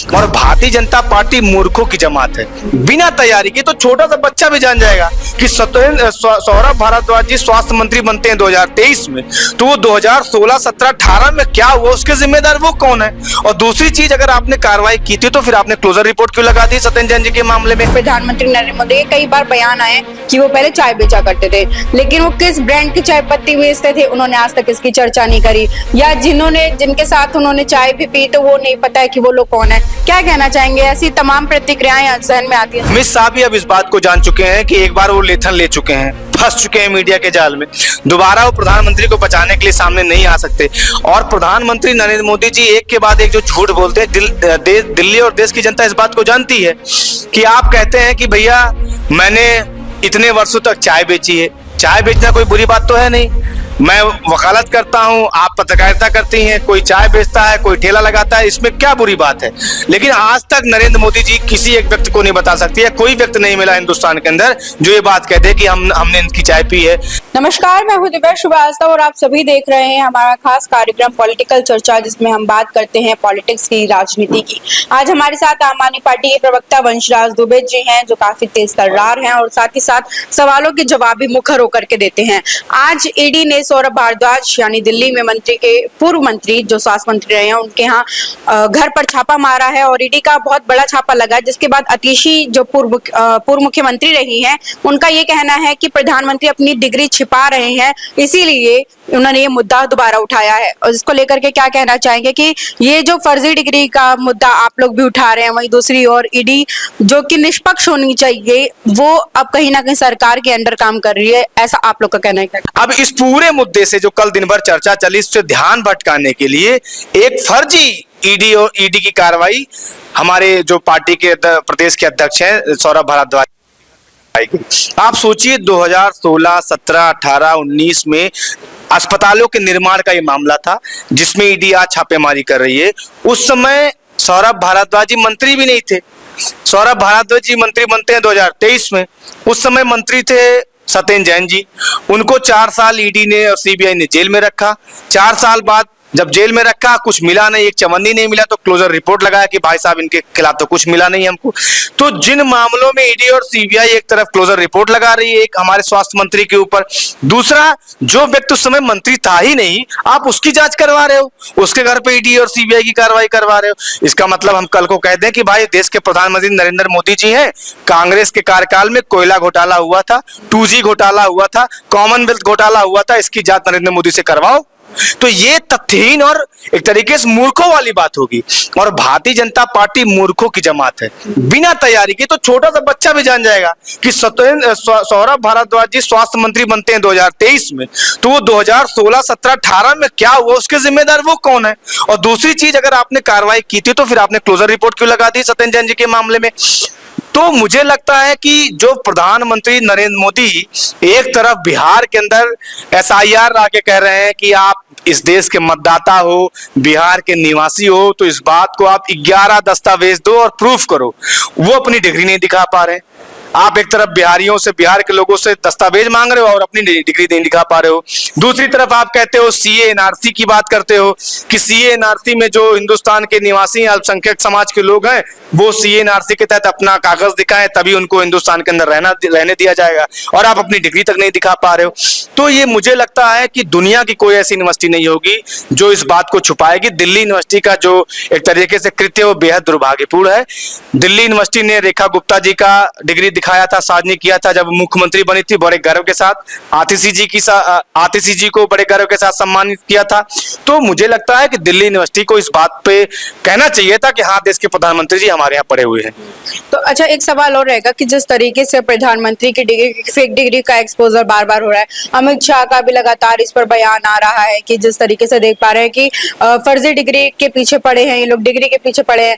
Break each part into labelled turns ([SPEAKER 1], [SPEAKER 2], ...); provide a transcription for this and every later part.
[SPEAKER 1] और भारतीय जनता पार्टी मूर्खों की जमात है। बिना तैयारी के तो छोटा सा बच्चा भी जान जाएगा कि सौरभ भारद्वाज जी स्वास्थ्य मंत्री बनते हैं 2023 में, तो वो 2016, 17, 18 में क्या हुआ उसके जिम्मेदार वो कौन है। और दूसरी चीज, अगर आपने कार्रवाई की थी तो फिर आपने क्लोजर रिपोर्ट क्यों लगा दी सत्येंद्र जैन जी के मामले में।
[SPEAKER 2] प्रधानमंत्री नरेंद्र मोदी के कई बार बयान आए कि वो पहले चाय बेचा करते थे, लेकिन वो किस ब्रांड की चाय पत्ती बेचते थे उन्होंने आज तक इसकी चर्चा नहीं करी, या जिनके साथ उन्होंने चाय भी पी तो वो नहीं पता है कि वो लोग कौन है। क्या कहना चाहेंगे? ऐसी तमाम प्रतिक्रियाएं जहन में आती है।
[SPEAKER 1] अमित शाह भी अब इस बात को जान चुके हैं कि एक बार वो लेथन ले चुके हैं, फंस चुके हैं मीडिया के जाल में। दोबारा वो प्रधानमंत्री को बचाने के लिए सामने नहीं आ सकते। और प्रधानमंत्री नरेंद्र मोदी जी एक के बाद एक जो झूठ बोलते हैं, दिल्ली और देश की जनता इस बात को जानती है कि आप कहते हैं कि भैया मैंने इतने वर्षों तक चाय बेची है। चाय बेचना कोई बुरी बात तो है नहीं, मैं वकालत करता हूं, आप पत्रकारिता करती हैं, कोई चाय बेचता है, कोई ठेला लगाता है, इसमें क्या बुरी बात है। लेकिन आज तक नरेंद्र मोदी जी किसी एक व्यक्ति को नहीं बता सकती है, कोई व्यक्ति नहीं मिला हिंदुस्तान के अंदर जो ये बात कहते कि हमने इनकी चाय पी है।
[SPEAKER 2] नमस्कार, मैं हूं दिव्या श्रीवास्तव और आप सभी देख रहे हैं हमारा खास कार्यक्रम पॉलिटिकल चर्चा, जिसमें हम बात करते हैं पॉलिटिक्स की, राजनीति की। आज हमारे साथ आम आदमी पार्टी के प्रवक्ता वंशराज दुबे जी हैं, जो काफी तेज तर्रार हैं और साथ ही साथ सवालों के जवाब भी मुखर होकर के देते हैं। आज ईडी ने सौरभ भारद्वाज यानी दिल्ली में मंत्री के पूर्व मंत्री जो स्वास्थ्य मंत्री रहे हैं उनके यहाँ घर पर छापा मारा है और ईडी का बहुत बड़ा छापा लगा है, जिसके बाद अतिशी जो पूर्व मुख्यमंत्री रही हैं उनका ये कहना है कि प्रधानमंत्री अपनी डिग्री छिपा रहे हैं, इसीलिए उन्होंने ये मुद्दा दोबारा उठाया है। और इसको लेकर के क्या कहना चाहेंगे कि ये जो फर्जी डिग्री का मुद्दा आप लोग भी उठा रहे हैं, वहीं दूसरी ओर ईडी जो कि निष्पक्ष होनी चाहिए वो अब कहीं ना कहीं सरकार के अंडर काम कर रही है, ऐसा आप लोग का कहना है?
[SPEAKER 1] अब इस पूरे मुद्दे से जो कल दिन भर चर्चा चली, इससे ध्यान भटकाने के लिए एक फर्जी ईडी और ईडी की कार्रवाई हमारे जो पार्टी के प्रदेश के अध्यक्ष हैं सौरभ भारद्वाज। आप सोचिए 2016, 17, 18, 19 में अस्पतालों के निर्माण का ये मामला था जिसमें ईडी आज छापेमारी कर रही है। उस समय सौरभ भारद्वाज जी मंत्री भी नहीं थे। सौरभ भारद्वाज जी मंत्री बनते हैं 2023 में। उस समय मंत्री थे सत्येंद्र जैन जी। उनको 4 साल ईडी ने और सीबीआई ने जेल में रखा। 4 साल बाद जब जेल में रखा कुछ मिला नहीं, एक चवन्नी नहीं मिला, तो क्लोजर रिपोर्ट लगाया कि भाई साहब इनके खिलाफ तो कुछ मिला नहीं हमको। तो जिन मामलों में ईडी और सीबीआई एक तरफ क्लोजर रिपोर्ट लगा रही है, एक हमारे स्वास्थ्य मंत्री के ऊपर, दूसरा जो व्यक्ति उस समय मंत्री था ही नहीं, आप उसकी जांच करवा रहे हो, उसके घर पे ईडी और सीबीआई की कार्रवाई करवा रहे हो। इसका मतलब हम कल को कह दें कि भाई देश के प्रधानमंत्री नरेंद्र मोदी जी हैं, कांग्रेस के कार्यकाल में कोयला घोटाला हुआ था, 2G घोटाला हुआ था, कॉमनवेल्थ घोटाला हुआ था, इसकी जांच नरेंद्र मोदी से करवाओ। तो ये तथ्यहीन और एक तरीके से मूर्खों वाली बात होगी। और भारतीय जनता पार्टी मूर्खों की जमात है। बिना तैयारी के तो छोटा सा बच्चा भी जान जाएगा कि सौरभ भारद्वाज जी स्वास्थ्य मंत्री बनते हैं 2023 में, तो वो 2016, 17, 18 में क्या हुआ उसके जिम्मेदार वो कौन है। और दूसरी चीज, अगर आपने कार्रवाई की थी तो फिर आपने क्लोजर रिपोर्ट क्यों लगा दी सत्येंद्र जैन जी के मामले में। तो मुझे लगता है कि जो प्रधानमंत्री नरेंद्र मोदी एक तरफ बिहार के अंदर SIR आके कह रहे हैं कि आप इस देश के मतदाता हो, बिहार के निवासी हो, तो इस बात को आप 11 दस्तावेज दो और प्रूफ करो। वो अपनी डिग्री नहीं दिखा पा रहे। आप एक तरफ बिहारियों से, बिहार के लोगों से दस्तावेज मांग रहे हो और अपनी डिग्री नहीं दिखा पा रहे हो। दूसरी तरफ आप कहते हो CA NRC की बात करते हो कि CA NRC में जो हिंदुस्तान के निवासी अल्पसंख्यक समाज के लोग हैं वो CA NRC के तहत अपना कागज दिखाएं तभी उनको हिंदुस्तान के अंदर रहने दिया जाएगा, और आप अपनी डिग्री तक नहीं दिखा पा रहे हो। तो ये मुझे लगता है कि दुनिया की कोई ऐसी यूनिवर्सिटी नहीं होगी जो इस बात को छुपाएगी। दिल्ली यूनिवर्सिटी का जो एक तरीके से कृत्य वो बेहद दुर्भाग्यपूर्ण है। दिल्ली यूनिवर्सिटी ने रेखा गुप्ता जी का डिग्री दिखाया था, साजनी किया था, जब मुख्यमंत्री बनी थी, बड़े गर्व के साथ आतिशी जी को बड़े गर्व के साथ सम्मानित किया था। तो मुझे लगता है कि दिल्ली यूनिवर्सिटी को इस बात पे कहना चाहिए था कि हाँ, देश के प्रधानमंत्री जी हमारे यहाँ पढ़े हुए हैं।
[SPEAKER 2] तो अच्छा, एक सवाल और रहेगा कि जिस तरीके से प्रधानमंत्री की डिग्री, फेक डिग्री का एक्सपोजर बार बार हो रहा है, अमित शाह का भी लगातार इस पर बयान आ रहा है कि जिस तरीके से देख पा रहे हैं कि फर्जी डिग्री के पीछे पड़े हैं ये लोग, डिग्री के पीछे पड़े हैं।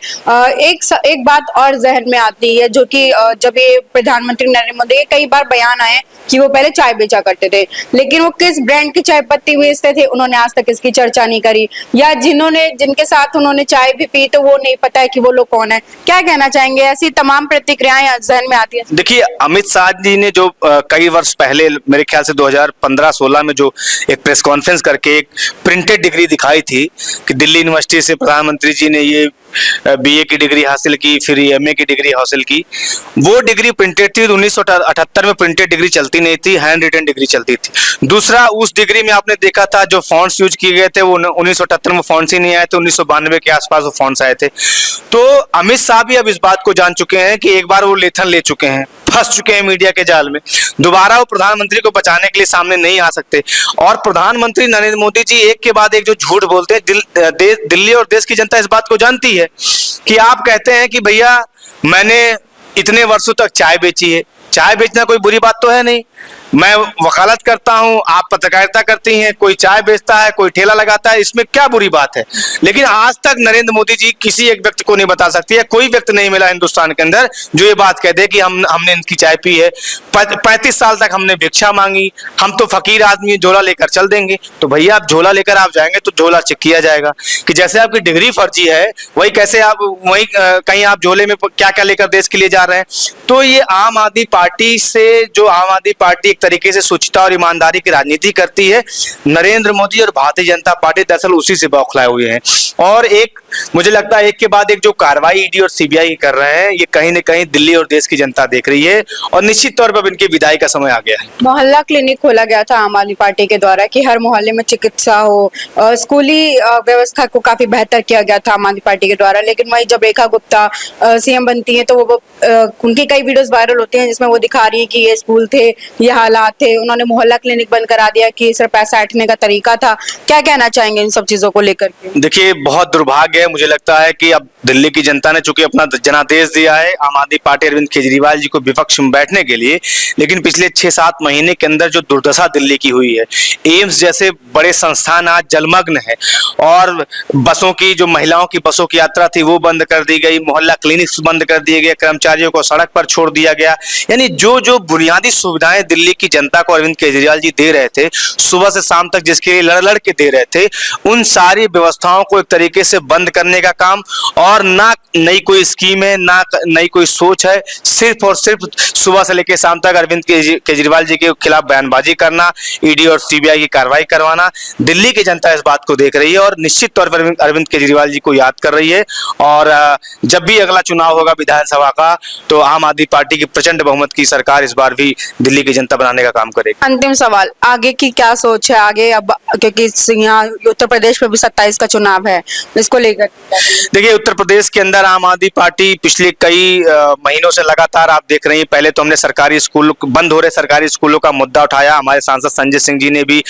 [SPEAKER 2] एक बात और जहन में आती है जो कि जब ये प्रधानमंत्री नरेंद्र मोदी के कई बार बयान आए कि वो पहले चाय बेचा करते थे, लेकिन वो किस ब्रांड की चाय पत्ती बेचते थे उन्होंने आज तक इसकी चर्चा नहीं करी, या जिनके साथ उन्होंने चाय भी पी तो वो नहीं पता है कि वो लोग कौन है। क्या कहना चाहेंगे? ऐसी तमाम प्रतिक्रियाएं जहन में आती है।
[SPEAKER 1] देखिए, अमित शाह जी ने जो कई वर्ष पहले, मेरे ख्याल से 2015-16 में जो एक प्रेस कॉन्फ्रेंस करके एक प्रिंटेड डिग्री दिखाई थी कि दिल्ली यूनिवर्सिटी से प्रधानमंत्री जी ने ये बीए की डिग्री हासिल की, फिर एमए की डिग्री हासिल की, वो डिग्री प्रिंटेड थी। 1978 में प्रिंटेड डिग्री चलती नहीं थी, हैंड रिटन डिग्री चलती थी। दूसरा, उस डिग्री में आपने देखा था जो फॉन्ट्स यूज किए गए थे वो 1978 में फॉन्ट्स ही नहीं आए थे, 1992 के आसपास वो फॉन्ट्स आए थे। तो अमित शाह भी अब इस बात को जान चुके हैं कि एक बार वो लेथन ले चुके हैं, फंस चुके हैं मीडिया के जाल में। दोबारा वो प्रधानमंत्री को बचाने के लिए सामने नहीं आ सकते। और प्रधानमंत्री नरेंद्र मोदी जी एक के बाद एक जो झूठ बोलते हैं, दिल्ली और देश की जनता इस बात को जानती है कि आप कहते हैं कि भैया मैंने इतने वर्षों तक चाय बेची है। चाय बेचना कोई बुरी बात तो है नहीं, मैं वकालत करता हूं, आप पत्रकारिता करती हैं, कोई चाय बेचता है, कोई ठेला लगाता है, इसमें क्या बुरी बात है। लेकिन आज तक नरेंद्र मोदी जी किसी एक व्यक्ति को नहीं बता सकती है, कोई व्यक्ति नहीं मिला हिंदुस्तान के अंदर जो ये बात कह दे कि हमने इनकी चाय पी है। 35 साल तक हमने भिक्षा मांगी, हम तो फकीर आदमी, झोला लेकर चल देंगे। तो भैया आप झोला लेकर आप जाएंगे तो झोला चेक किया जाएगा कि जैसे आपकी डिग्री फर्जी है वही कैसे आप वही कहीं आप झोले में क्या क्या लेकर देश के लिए जा रहे हैं। तो ये आम आदमी पार्टी से, जो आम आदमी पार्टी एक तरीके से शुचिता और ईमानदारी की राजनीति करती है, नरेंद्र मोदी और भारतीय जनता पार्टी दरअसल उसी से बौखलाए हुए हैं। और एक मुझे लगता है एक के बाद एक जो कार्रवाई ईडी और सीबीआई कर रहे हैं, ये कहीं न कहीं दिल्ली और देश की जनता देख रही है और निश्चित तौर पर इनकी विदाई का समय आ गया है।
[SPEAKER 2] मोहल्ला क्लिनिक खोला गया था आम आदमी पार्टी के द्वारा कि हर मोहल्ले में चिकित्सा हो, स्कूली व्यवस्था को काफी बेहतर किया गया था आम आदमी पार्टी के द्वारा। लेकिन वही जब रेखा गुप्ता सीएम बनती है तो वो उनकी कई वीडियोस वायरल होती हैं जिसमें वो दिखा रही है कि ये स्कूल थे, ये हालात थे, उन्होंने मोहल्ला क्लिनिक बंद करा दिया कि सिर्फ पैसा ऐंठने का तरीका था। क्या कहना चाहेंगे इन सब चीजों को लेकर के?
[SPEAKER 1] देखिए, बहुत दुर्भाग्य है, मुझे लगता है कि अब दिल्ली की जनता ने चूंकि अपना जनादेश दिया है आम आदमी पार्टी अरविंद केजरीवाल जी को विपक्ष में बैठने के लिए, लेकिन पिछले 6-7 महीने के अंदर जो दुर्दशा दिल्ली की हुई है, एम्स जैसे बड़े संस्थान आज जलमग्न है और बसों की, जो महिलाओं की बसों की यात्रा थी वो बंद कर दी गई, मोहल्ला क्लिनिक्स बंद कर दिए गए, कर्मचारियों को सड़क पर छोड़ दिया गया। यानी जो जो बुनियादी सुविधाएं दिल्ली की जनता को अरविंद केजरीवाल जी दे रहे थे, सुबह से शाम तक जिसके लिए लड़ लड़ के दे रहे थे, उन सारी व्यवस्थाओं को एक तरीके से बंद करने का काम, और ना नई कोई स्कीम है, ना नई कोई सोच है, सिर्फ और सिर्फ सुबह से लेकर शाम तक अरविंद केजरीवाल जी के खिलाफ बयानबाजी करना, ईडी और सीबीआई की कार्रवाई करवाना। दिल्ली की जनता इस बात को देख रही है और निश्चित तौर पर अरविंद केजरीवाल जी को याद कर रही है। और जब भी अगला चुनाव होगा विधानसभा का, तो आम आदमी पार्टी की प्रचंड बहुमत की सरकार इस बार भी दिल्ली की जनता बनाने का काम करेगी।
[SPEAKER 2] अंतिम सवाल, आगे की क्या सोच है? आगे अब क्योंकि यहाँ उत्तर प्रदेश में भी 27 का चुनाव है, इसको लेकर
[SPEAKER 1] देखिए, उत्तर प्रदेश के अंदर आम आदमी पार्टी पिछले कई महीनों से लगातार आप देख रहे हैं, पहले तो हमने सरकारी स्कूल बंद हो रहे सरकारी स्कूलों का मुद्दा उठाया, हमारे सांसद संजय सिंह जी ने भी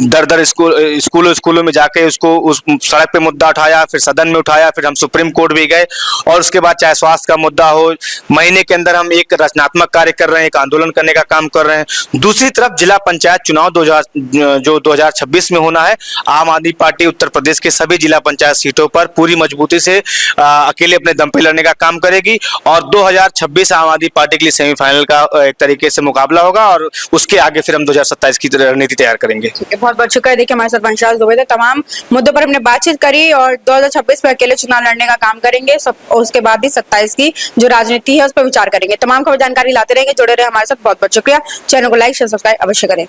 [SPEAKER 1] दर दर स्कूलों में जाके उसको उस सड़क पे मुद्दा उठाया, फिर सदन में उठाया, फिर हम सुप्रीम कोर्ट भी गए, और उसके बाद चाहे स्वास्थ्य का मुद्दा हो, महीने के अंदर हम एक रचनात्मक कार्य कर रहे हैं, एक आंदोलन करने का काम कर रहे हैं। दूसरी तरफ जिला पंचायत चुनाव 2026 में होना है, आम आदमी पार्टी उत्तर प्रदेश के सभी जिला पंचायत सीटों पर पूरी मजबूती से अकेले अपने दम पे लड़ने का काम करेगी, और 2026 आम आदमी पार्टी के लिए सेमीफाइनल का एक तरीके से मुकाबला होगा, और उसके आगे फिर हम 2027 की रणनीति तैयार करेंगे।
[SPEAKER 2] बहुत बहुत शुक्रिया। देखिए, हमारे साथ वंशराज दुबे थे, तमाम मुद्दों पर हमने बातचीत करी और 2026 में अकेले चुनाव लड़ने का काम करेंगे, उसके बाद भी 27 की जो राजनीति है उस पर विचार करेंगे। तमाम खबर जानकारी लाते रहेंगे, जुड़े रहे हमारे साथ। बहुत बहुत शुक्रिया। चैनल को लाइक शेयर सब्सक्राइब अवश्य करें।